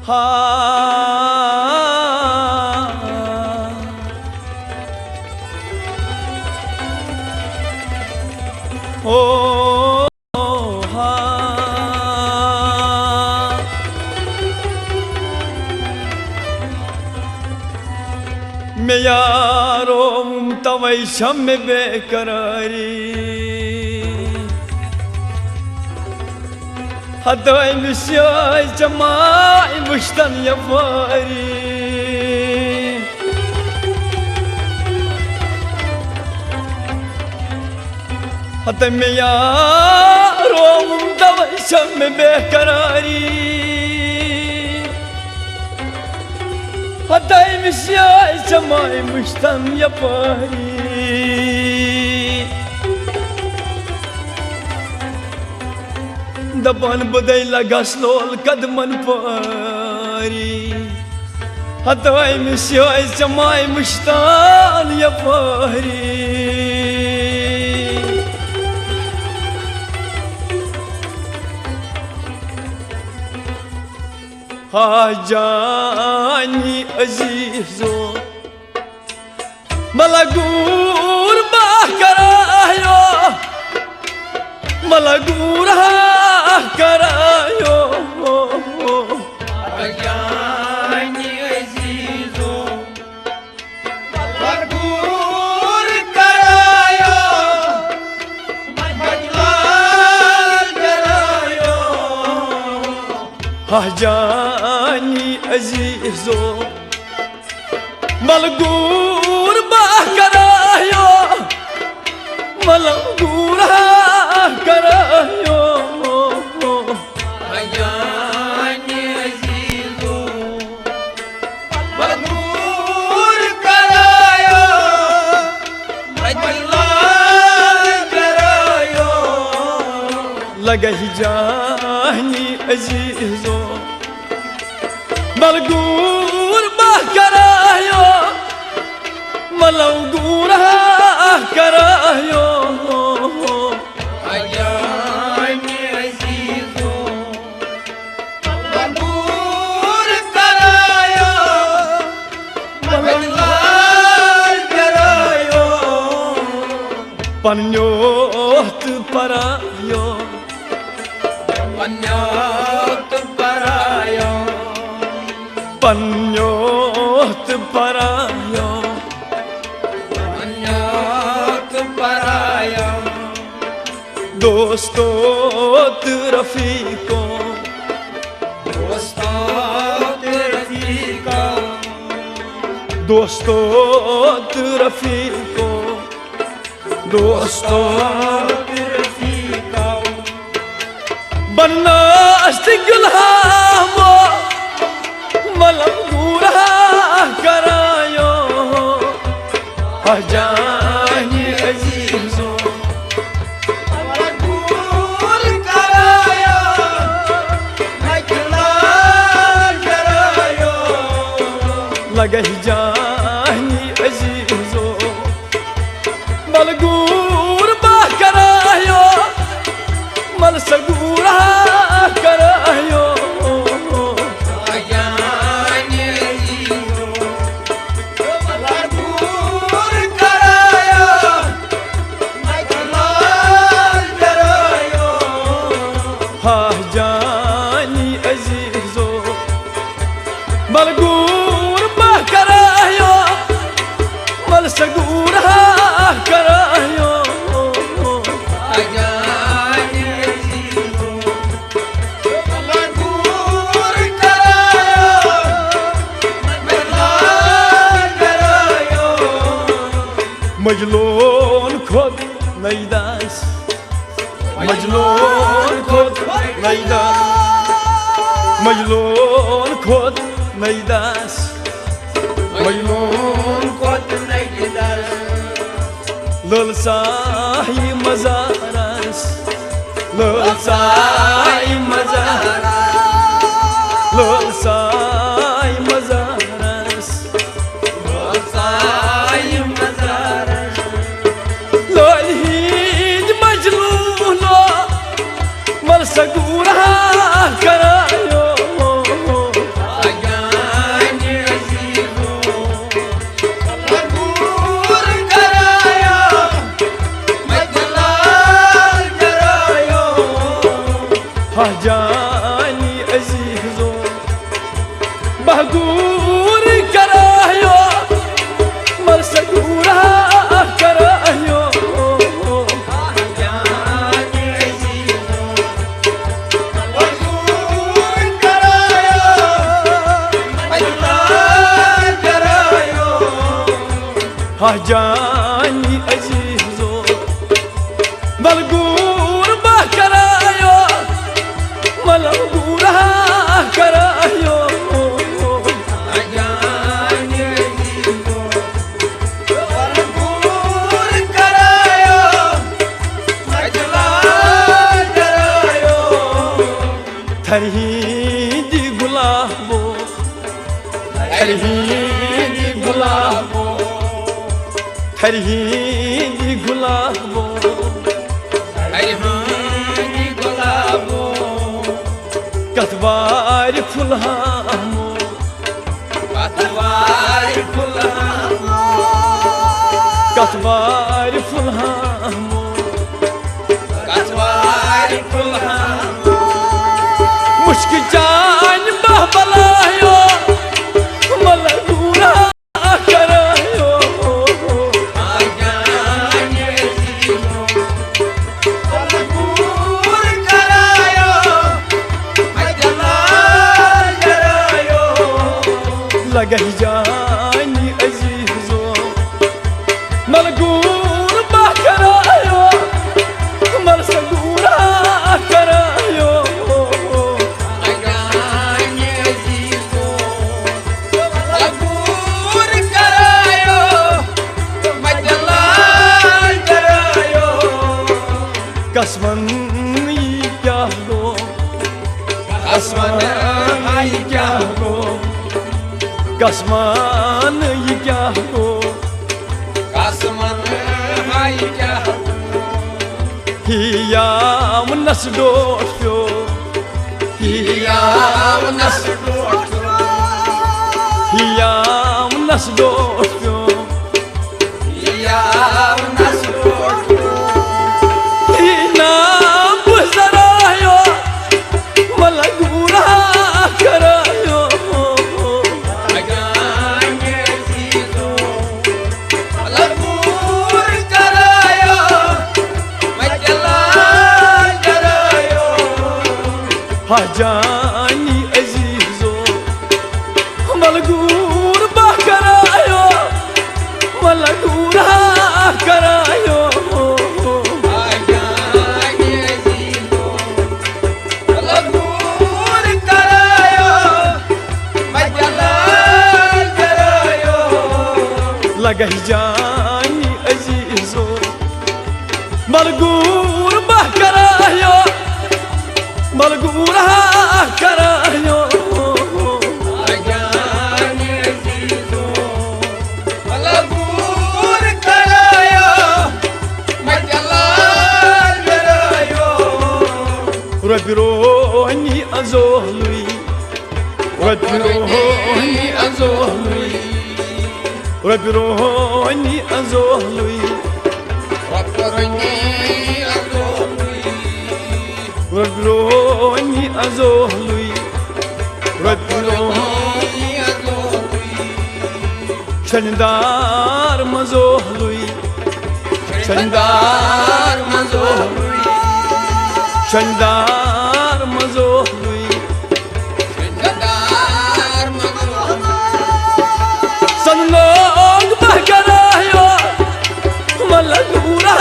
हा ओ हा मैं यारो तवै शम बेकरारी हदय मिश्याय जमाय मुश्तन यफारी हद में यारो तवै शम बेकरारी हदय मिश्याय जमाय मुश्तन यफारी दबन बदई लगसलोल कदमन पारी हदय मिश्याय जमाय मुश्तान यफारी हाजानी अजीजो मलगूर बाकरायो मलगूर करायो हाजानी अजीजो मलगूर करायो मजलाल करायो हाजानी अजीजो मलगूर बाकरायो मलगूर करायो हाजानी अजीजो मलगूर करायो मजलाल करायो लगही जानी अजीजो मलगूर करायो मलगूर करायो हाजानी अजीजो मलगूर करायो मजलाल करायो पन्योत परायो पन्योत परायो पन्योत परायो पन्योत परायो दोस्तोत रफीको दोस्तोत रफीको दोस्तोत रफीको दोस्तोत रफीको बन्ना गुलामो मलगूर करायो हाजानी अजीजो मलगूर करायो मजलाल करायो लगही जानी अजीजो मलगूर करायो मलसगूर करायो हाजानी अजीजो मलगूर करायो मजलाल करायो हाजानी अजीजो मलगूर करायो मलसगूर करायो हाजानी अजीजो मलगूर करायो मजलाल करायो मजलून खुद नईदास मजलून खुद नईदास मजलून खुद नईदास मजलून खुद नईदास ललसाई मजारस ललसाई मजारस ललसाई मजारस ललसाई मजारस ललहीज मजलूनो मलसगूर करायो جاني عزيزو ملقور ما كرايو ملقور كرايو جاني عزيزو ملقور كرايو مجلال كرايو ترهيدي غلابو ترهيدي غلابو ترهيدي غلابو ترهيدي غلابو كتبار فلهامو كتبار فلهامو كتبار فلهامو كتبار فلهامو مشك جان بهبلايو ملقورا كرايو جاني عزيزو ملقور كرايو مجلال كرايو لقى جاني عزيزو ملقور ما كرايو ملسقورا كرايو جاني عزيزو ملقور كرايو مجلال كرايو قسمن يكاهو قسمن يكاهو قسمن يكاهو قسمن هيكاهو هي من نسدوشو يا ونسدوك هي من نسدوشو يا ونسدوك هنا بزرايو ملقورا كرايو أجاني عزيزو ملقور كرايو مجلال كرايو هجاني عزيزو ملقور بكرايو ملقورا كرايو أجاني عزيزو ملقور كرايو مجلال كرايو لقى جاني عزيزو ملقور بكرايو ملقورا كرايو أجاني عزيزو ملقور كرايو مجلال كرايو ربي روحني أزولي ربي روحني أزولي ربي روحني أزولي وفرني أزومي ربي روحني أزولي ربي روحني وفرني أزومي شندار مزولي شندار مزومي شندار مزولي شندار مزومي سنلوك بكرايو ملقورا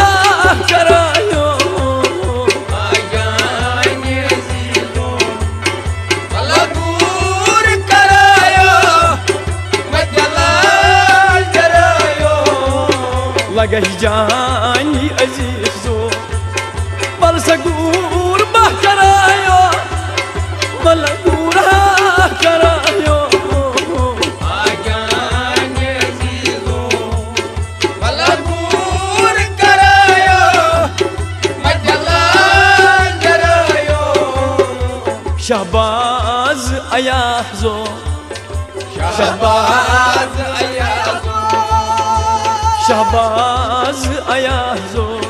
كرايو أجاني عزيزو ملقور كرايو مجلال كرايو لقى جاني عزيزو ملسقور بكرايو ملقورا كرايو أجاني عزيزو ملقور كرايو مجلال كرايو شهباز أيازو شهباز أيازو شهباز أيازو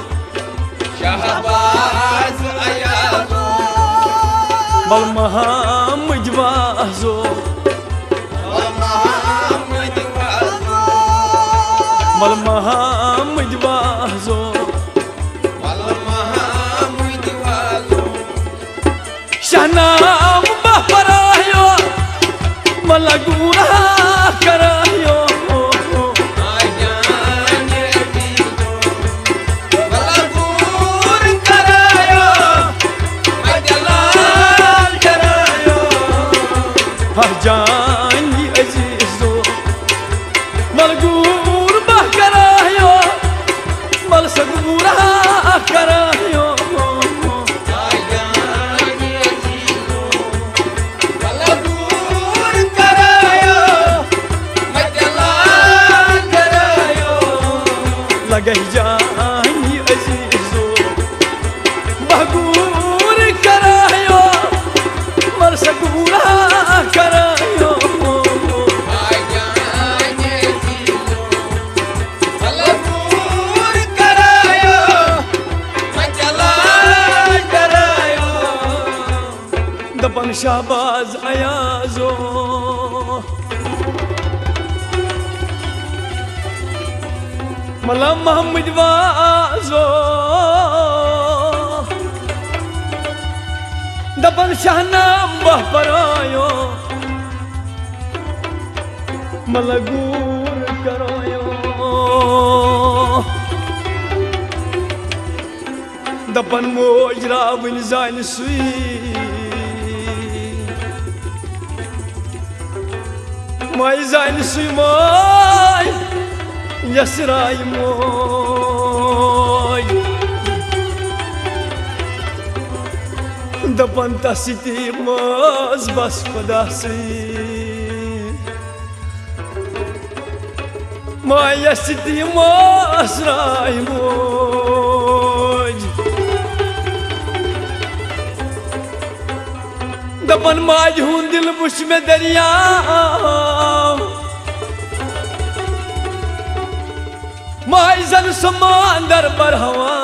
شهباز أيازو بالمهام جوازو ومحمد وازو بالمهام جوازو والمحمد وازو شهنام بفرايو ملقورا كرايو दपन शाहबाज अयाजो मला मोहम्मद वाजो दपन शाहनाम बह परायो मला गूर करायो दपन मोजरा वन जान सुई माय जान सुई माय यसराय मोय दपन तसिती मज बस पदासी माय यसिती मसराय मोय दपन माज हूं दिल बुश में दरिया माय जन समंदर पर हवा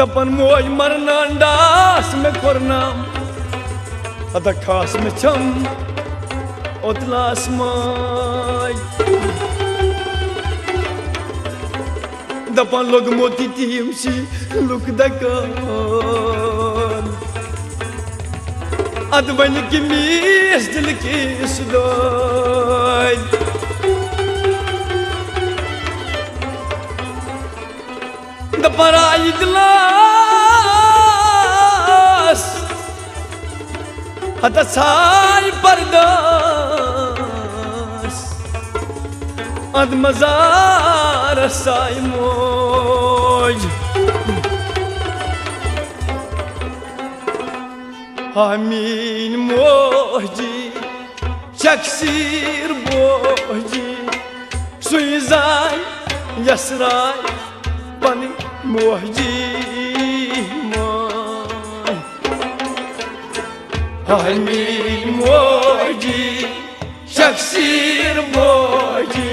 दपन मोज मरना अंडास में करना अदा खास में छम उतलास माय दपन लोग मोती टीम सी लुक दकान अदबन की मीस दिल की सुदाई दपन आई दिलास हता साई परदास अद मजार साई मोज हामीन मोजी शक्सीर बोजी सुइजाय यसराय बनी मोहजी मोय हामीन मोजी शक्सीर मोजी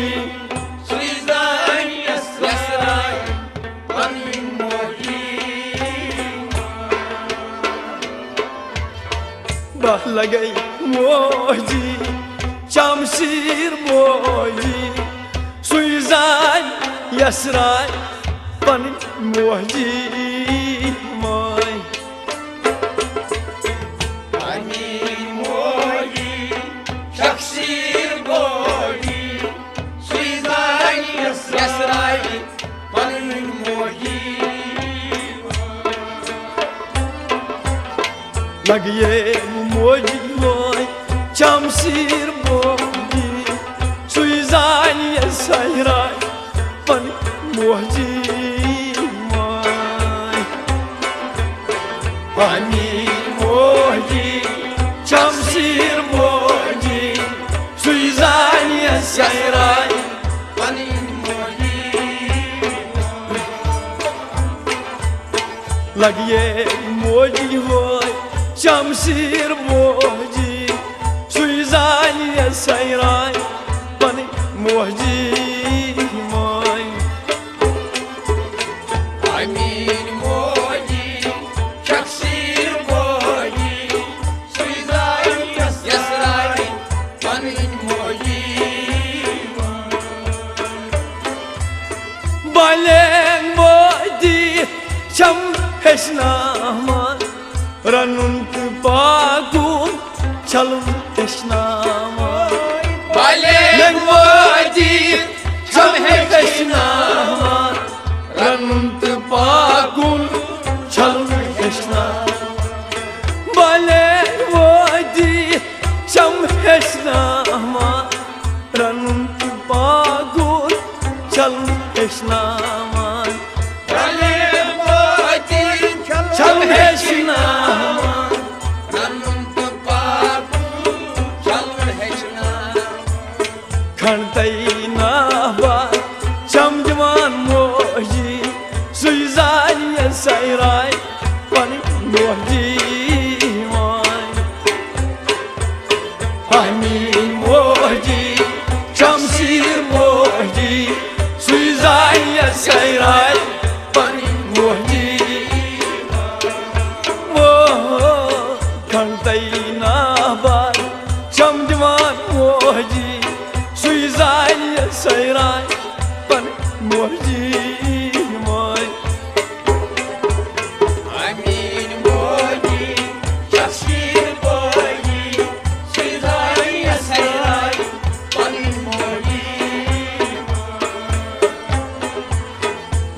सुइजाय यसराय बनी मोजी बह लगई मोजी शमशीर मोजी सुइजाय यसराय बनी मोजी मोय हामीन मोजी शक्सीर मोजी सुइजाय यसराय बनी मोजी लगिए मोजी मोय शमशीर मोजी सुइजाय यसराय बनी मोजी हामीन मोजी शमशीर मोजी सुइजाय यसराय बनी मोजी लगिए मोजी होय शमशीर मोजी सुइजाय यसराय बनी मोजी मोय हामीन मोजी शक्सीर मोजी सुइजाय यसराय बनी मोजी Baleng moji cham hesnaman ranun pagun chalun hesnaman Baleng moji cham hesnaman ranun pagun chalun hesnaman Baleng moji cham hesnaman ranun pagun chalun hesnaman Baleng moji cham hesnaman ranun pagu chalun hesnaman खणतई ना बा चम जवान मोजी सुइजाय यसराय बनी मोजी मोय हामीन मोजी शमशीर मोजी सुइजाय यसराय बनी मोजी मोय sayray pan moji moy Amin moji Şaksir boyi Südaya sayray Panin moji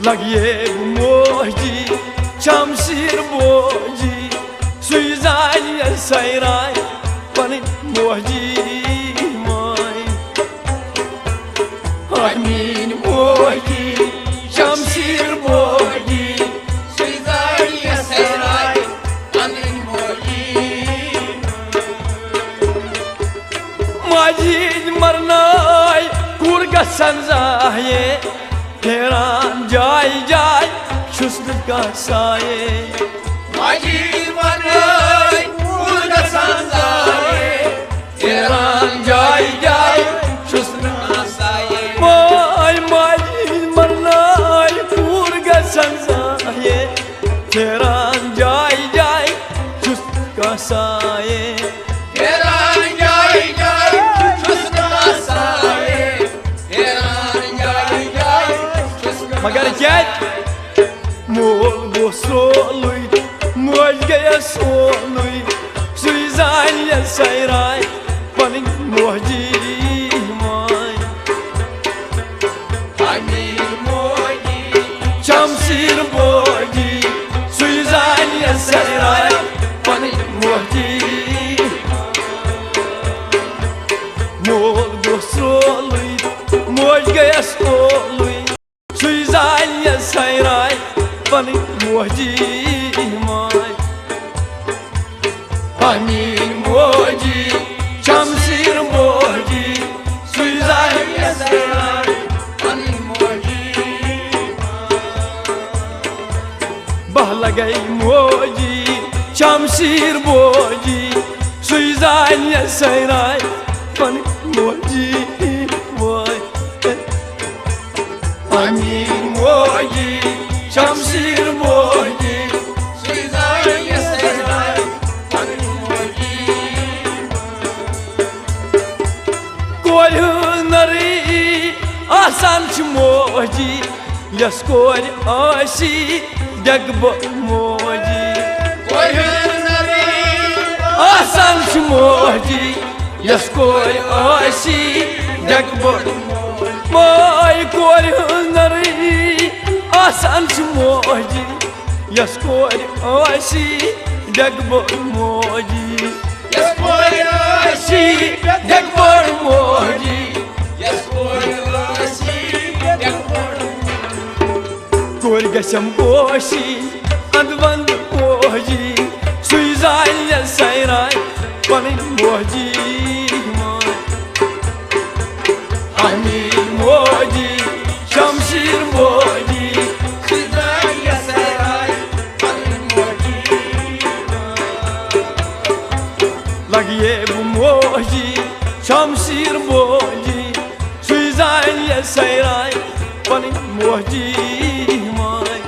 lagye moji chamsir boji suizanya sayray pan moji moy amin moji chamsir boji Südaya sayray Panin moji majid marnay kurga sanzaye heran jay jay şusluka saye Macid manay Burada sanzaye Teran jay jay Şusna saye moy majid marnay kurga sanzaye heran jay jay şusluka saye Teran jay jay Şusna saye Teran jay jay Şusna magar gel mol gosoluy mol gaya soluy suizanya sayray panin moji moy Amin moji chamsir boji suizanya sayray panin moji mol gosoluy mol gaya soluy suizanya sayray panin moji moy panin moji chamsir boji suizanya sayray Panin moji bahlagay moji chamsir boji suizanya sayray panin moji moy panin moji chamsir boji Südaya sayray Panin moji koyunari asan moji yaskor asi dagbo moji Koyunları asan moji yaskor asi dagbo moy koyunari asan moji yaskor asi dagbo moji Yaskoyasi dagbo moji Yaskoyasi Yakor Gorgasam boshi advan boji suizanya sayray panin moji moy amin moji shamshir moji Südaya sayray Panin moji lagye bu moji shamshir moji suizanya sayray panin moji moy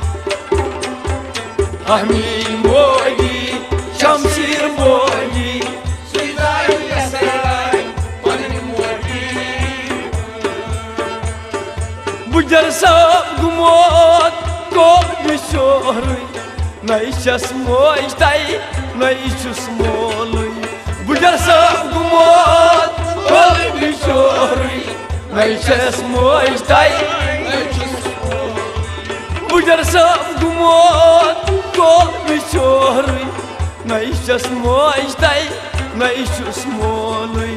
amin moji shamshir moji Südaya sayray Panin moji bujar sab gumot ko bishorui naishas moistai naishus molui bujar sab gumot ko bishorui naishas moistai bujar sab gumot ko bishorui naishas moistai naishus molui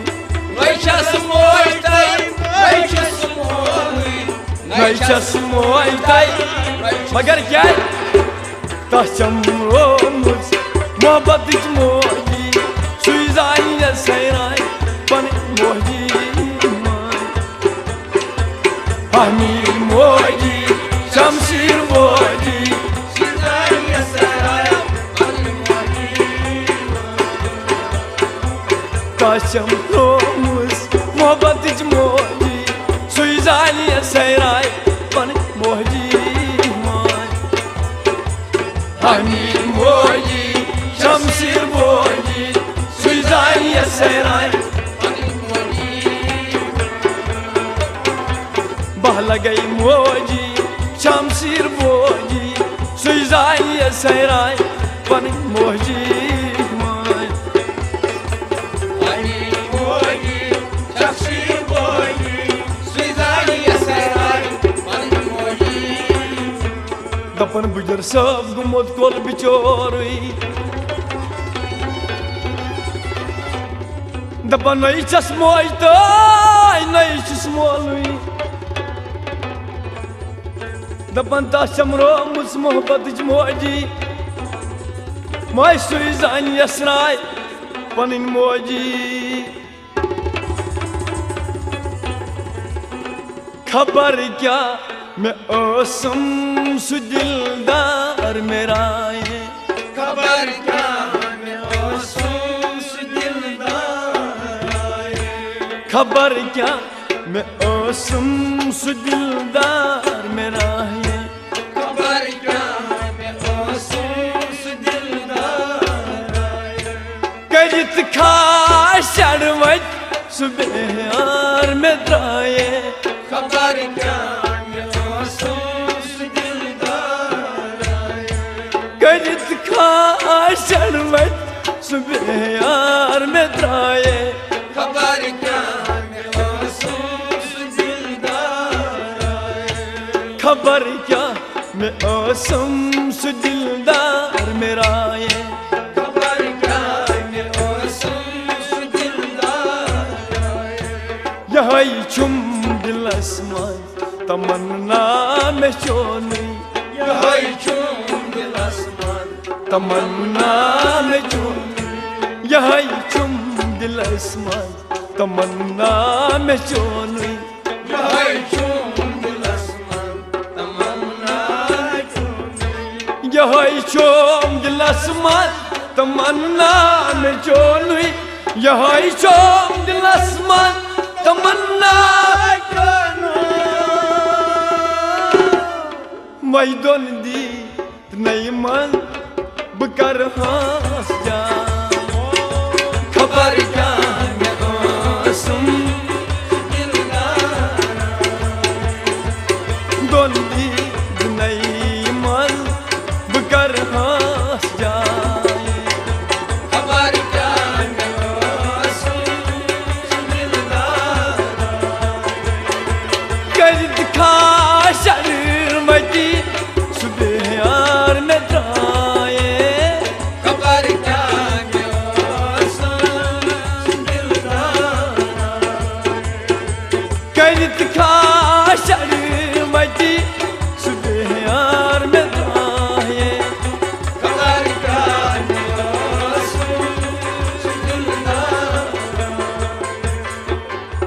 Naixas moitai Naixas molui naishas moistai magar gel taşam romuz muhabbet moji suizanya sayray panin moji moy amin moji shamshir moji Südaya sayray Panin moji taşam romuz muhabbet moji suizanya sayray panin moji moy amin moji shamshir moji suizanya sayray दह लगई मोजी शमशीर बोजी सुजाई सहराय पन मोजी दपन buzzer सब गुमत कोल बिचोरी दपन नई चश्मोई तो नई चश्मोलुई दपन ता शमरो मुझ मोहब्बत मोजी माय सुई जान यसराय पनिन मोजी खबर क्या मैं ओसम सु दिलदार मेरा ये खबर क्या मैं ओसम सु दिलदार खबर क्या मैं ओसम सु दिलदार मेरा ये खबर क्या मैं ओसम सु दिलदार करित खा शर्मत सुबह में द्राये खबर क्या मैं ओसम सु दिलदार करित खा शर्मत सुबह में द्राये खबर क्या मैं ओसम सु दिलदार खबर क्या मैं ओसम सु दिलदार मेरा ये खबर क्या मैं ओसम सु दिलदार यही चुम दिलस मन तमन्ना में चोनी यही चुम दिलस मन तमन्ना में चोनी यही चुम दिलस मन तमन्ना में चोनी यही चुम दिलस मन तमन्ना चुनी यही चुम दिलस मन तमन्ना में चोनी यही चुम दिलस मन तमन्ना मैदन दी नई मन बकर हंस जा खबर क्या मैं ओसम दोन दी नई मन बकर हंस जाए खबर क्या मैं ओसम दिलदार कर दिखा शर्मती सुबह यार में जाए खबर क्या मैं ओसम दिलदार कर दिखा शर्मती सुबह यार में जाए खबर क्या मैं ओसम दिलदार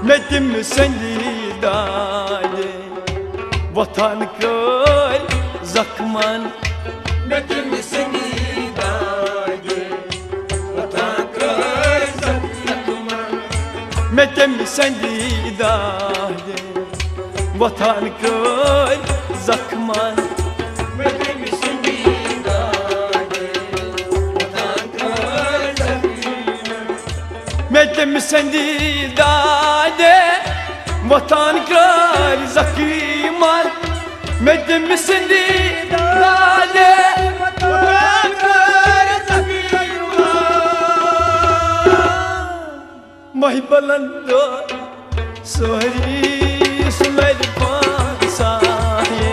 मैं तिम संगीदाए वतन कोई जख्मन मैं तुम संगीदाए वतन कोई जख्मन मैं तिम संगीदाए वतन कोई जख्मन मैं तुम संगीदाए वतन कोई जख्मन मैं तिम संगीदाए वतन कोई जख्मन मैं तिम संगीदाए वतन कोई जख्मन मही बुलंदो सोहरी सुलर पासाए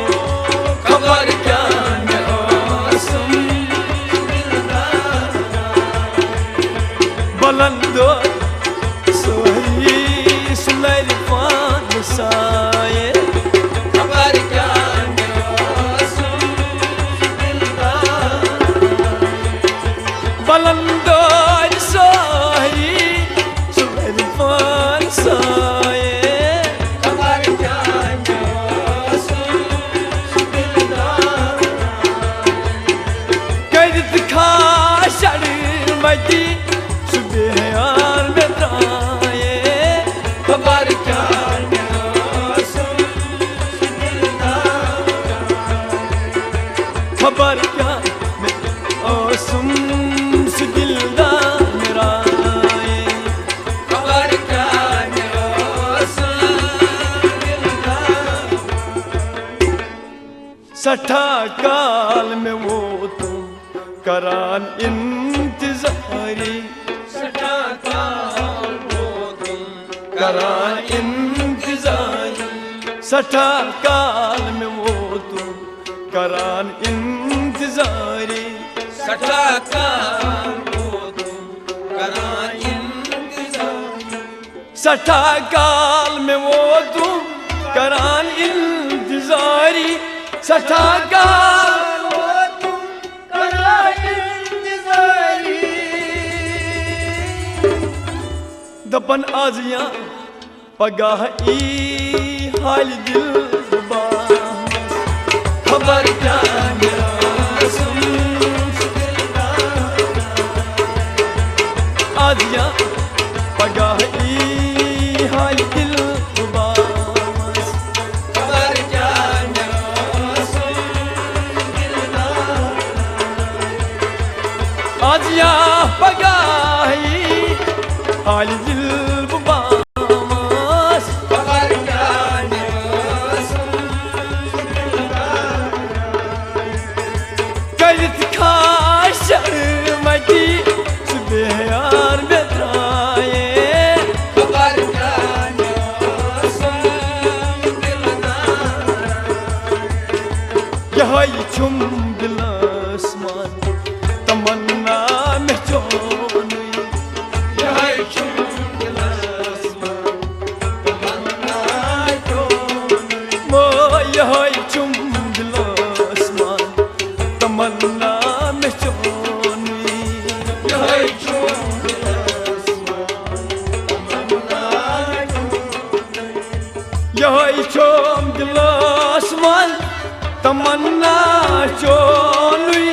खबर क्या मैं ओसम बुलंदो सोहरी सुलर पासाए खबर क्या मैं ओसम दिलदार बुलंदो सोहरी सुलर पासाए खबर क्या मैं ओसम दिलदार कर दिखा शर्मती सुबह यार में जाए खबर क्या मैं ओसम दिलदार खबर क्या मैं ओसम से दिलदार मेरा ये खबर क्या मैं ओसम दिलदार सठा काल में वो तुम करान इंतजारी सठा काल वो तुम करान इंतजारी सठा काल में वो तुम करान इंतजारी सठा काल वो तुम करान इंतजारी सठा काल में वो तुम करान इंतजारी सठा काल वो तुम करान इंतजारी दपन आज या पगाह ई हाल दिल खबर क्या सुन आज या पगाह ई हाल दिल खबर क्या सुन आज या पगाह ई हाल दिल खबर क्या सुन करत खा शर्मती सुबह यार बेत्राए खबर क्या सुन यही छुम दिलस्मान तमन्ना में चोनी यही छुम दिलस्मान तमन्ना चोनी मो यही छुम दिलस्मान तमन्ना में चोनी यही छुम दिलस्मान तमन्ना चोनी यही छुम दिलस्मान तमन्ना चोनी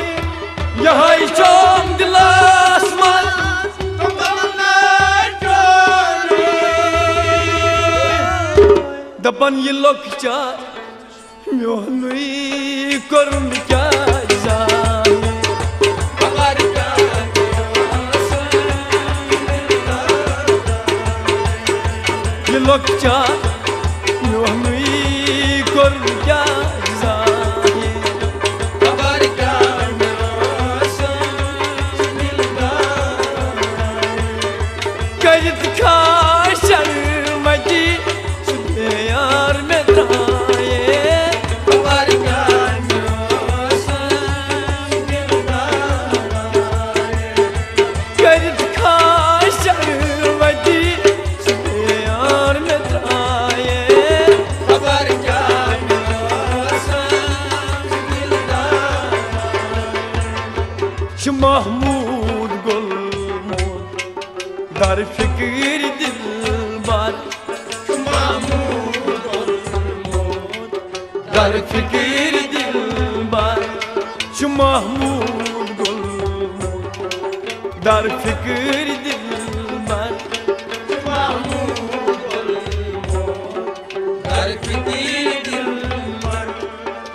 यही छुम दिलस्मान तमन्ना चोनी दपन ये लोकचा म्योनुई करुन क्या जाए खबर क्या सुन ये लोकचा म्योनुई करुन क्या जाए खबर क्या सुन करत खा शर्मती सुबह यार में त्राए खबर क्या सुन करत खा शर्मती सुबह यार में त्राए खबर क्या श महमूद गुलमोद दर फिक्र दिल बार दर फिक्र दिल बार श महमूद गुलमोद दर फिक्र दिल बार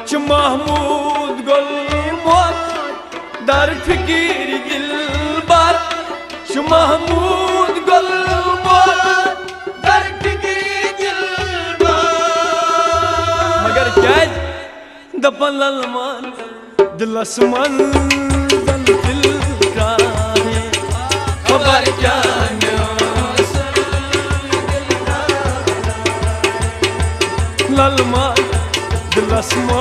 श महमूद गुलमोद दर फिक्र दिल बार श महमूद गुलमोद दर फिक्र दिल मगर क्या दपन ललमान दिलस्मान दिल का है खबर क्या ललमान दिलस्मान